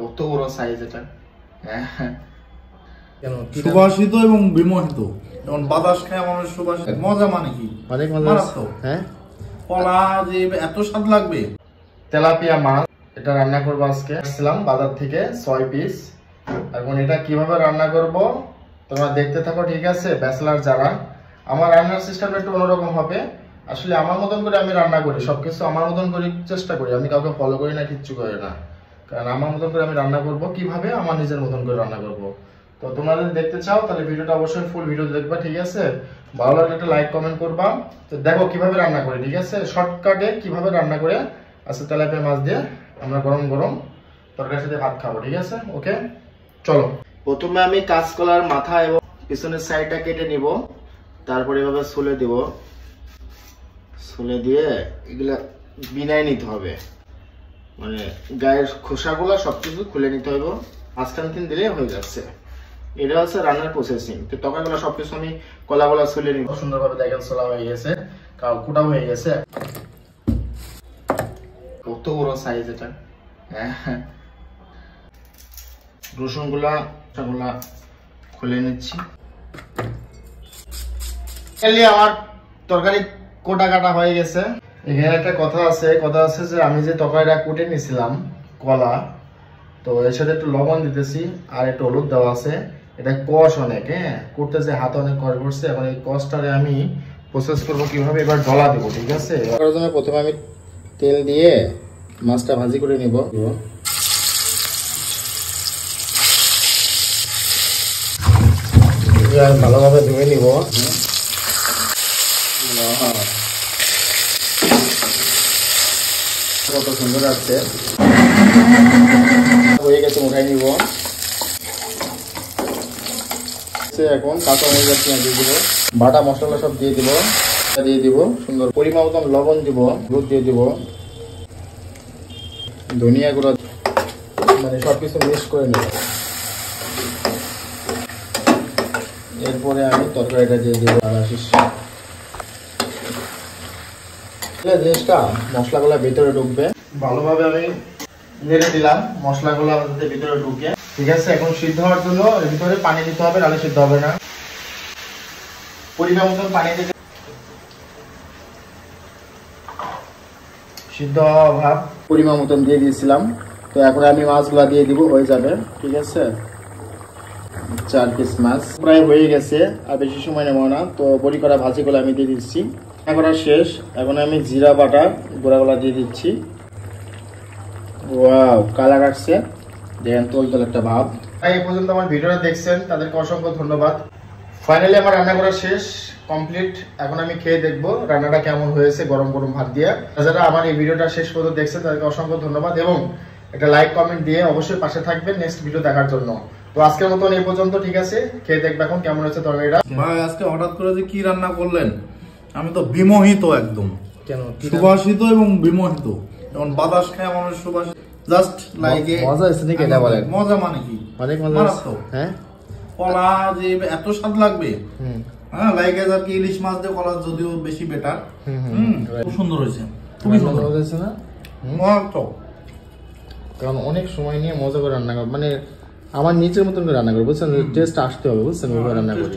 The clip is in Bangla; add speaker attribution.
Speaker 1: কত বড় সাইজ এটা।
Speaker 2: সুবাসিত এবং বিমোহিত, যেমন বাতাস খায় মানুষ সুবাসিত। মজা মানে কি?
Speaker 1: অনেক মজা। হ্যাঁ,
Speaker 2: কলা যে এত স্বাদ লাগবে।
Speaker 1: তেলাপিয়া মাছ, এটা রান্না করবো আজকে। আসছিলাম বাজার থেকে 6 পিস। এখন এটা কিভাবে রান্না করব তোমরা দেখতে থাকো, ঠিক আছে? ব্যাচেলার যারা, আমার রান্নার সিস্টেমটা একটু অন্যরকম হবে। আসলে আমার মতন করে আমি রান্না করি, সবকিছু আমার মতন করে চেষ্টা করি। আমি কাউকে ফলো করি না, কিচ্ছু করি না, কারণ আমার মতন করে আমি রান্না করব। কিভাবে? আমার নিজের মতন করে রান্না করব। তো তোমরা যদি দেখতে চাও তাহলে ভিডিওটা অবশ্যই ফুল ভিডিও দেখবা, ঠিক আছে? ভালো লাগলে একটা লাইক কমেন্ট করবা। তো দেখো কিভাবে রান্না করি, ঠিক আছে? শর্টকাটে কিভাবে রান্না করে আজকে তেলাপিয়া মাছ দিয়ে আমরা গরম গরম তরকারির সাথে ভাত খাবো, ঠিক আছে? ওকে, চলো। প্রথমে আমি কাঁচকলার মাথা এবং পিছনের সাইডটা কেটে নিব, তারপরে এভাবে ছুলে দিব। ছুলে দিয়ে এগুলা বিনায় নিতে হবে, মানে গায়ের খোসাগুলো সবকিছু খুলে নিতে হবে। মাঝখান দিলে হয়ে যাচ্ছে। এটা হচ্ছে রান্নার প্রসেসিং। তো তরকারিগুলো সবকিছু আমি কলাগুলা ছুলে নিব সুন্দরভাবে। দেখেন ছোলা হয়ে গেছে, কুটা হয়ে গেছে। কত বড় সাইজ এটা। রসুনগুলা খুলে নিচ্ছি। আমার তরকারি কোটা কাটা হয়ে গেছে। এখানে একটা কথা আছে যে আমি যে তরকারিটা কুটে নিছিলাম কলা, তো এর সাথে একটু লবণ দিতেছি আর একটু হলুদ দেওয়া আছে। এটা কষ অনেক, করতেছে হাতে অনেক কষ করছে। এখন এই কষটারে আমি প্রসেস করবো কিভাবে, এবার ডলা দেবো, ঠিক আছে? প্রথমে আমি তেল দিয়ে মাছটা ভাজি করে নিব। ভালোভাবে ধুয়ে নিব। কত সুন্দর আছে, হয়ে গেছে, উঠাই নিব। এখন কাঁচা হয়ে যাচ্ছে, দিয়ে দিব বাটা মশলা, সব দিয়ে দিব সুন্দর পরিমাণ মতন লবণ দিব, হলুদ দিয়ে দিব, ধনিয়া গুঁড়ো, মানে সবকিছু মিক্স করে নেব। এরপরে আমি তরকারিটা দিয়ে দিব। জিনিসটা মশলাগুলো ভিতরে ঢুকবে, ভালোভাবে আমি নেড়ে দিলাম মশলাগুলো আমাদের ভিতরে ঢুকে, ঠিক আছে? এখন সিদ্ধ হওয়ার জন্য এর ভিতরে পানি দিতে হবে, নাহলে সিদ্ধ হবে না। পরিমাণ মতন পানি দিতে, সিদ্ধ হওয়া ভাব পরিমাণ মতন দিয়ে দিয়েছিলাম। তো এখন আমি মাছগুলা দিয়ে দিব, হয়ে যাবে, ঠিক আছে? 4 পিস মাছ প্রায় হয়ে গেছে, আর বেশি সময় নেব না। তো বড়ি করা ভাজিগুলো আমি দিয়ে দিচ্ছি। এখন শেষ। এখন আমি জিরা বাটা গোড়াগুলা দিয়ে দিচ্ছি। ওয়াও, কালার আসছে, দেখেন তোল একটা ভাব। এই পর্যন্ত আমার ভিডিওটা দেখছেন তাদেরকে অসংখ্য ধন্যবাদ। ফাইনালি আমার রান্না করা শেষ, কমপ্লিট। এখন আমি খেয়ে দেখবো রান্নাটা কেমন হয়েছে গরম গরম ভাত দিয়ে। যারা আমার এই ভিডিওটা শেষ পর্যন্ত দেখছেন তাদেরকে অসংখ্য ধন্যবাদ, এবং একটা লাইক কমেন্ট দিয়ে অবশ্যই পাশে থাকবেন নেক্সট ভিডিও দেখার জন্য। তো আজকের মতন এই পর্যন্ত, ঠিক আছে? খেয়ে দেখবে এখন কেমন হয়েছে তরকারিটা।
Speaker 2: ভাই আজকে হঠাৎ করে যে কি রান্না করলেন, আমি তো বিমোহিত একদম।
Speaker 1: কেন?
Speaker 2: সুবাসিত এবং বিমোহিত, যেমন বাতাস খায় মানুষ সুবাসিত। জাস্ট লাইক
Speaker 1: মজা হয়েছে নাকি? এটা বলেন
Speaker 2: মজা মানে কি?
Speaker 1: অনেক মজা। হ্যাঁ,
Speaker 2: কলা যে এত স্বাদ লাগবে। হ্যাঁ, লাইক আর কি ইলিশ মাছ দিয়ে কলা যদিও বেশি বেটার। খুব সুন্দর হয়েছে, খুবই সুন্দর
Speaker 1: হয়েছে না? কারণ অনেক সময় নিয়ে মজা করে রান্না কর, মানে আমার নিজের মতন করে রান্না করে, বুঝছেন? টেস্ট আসতে হবে, বুঝছেন? রান্না করে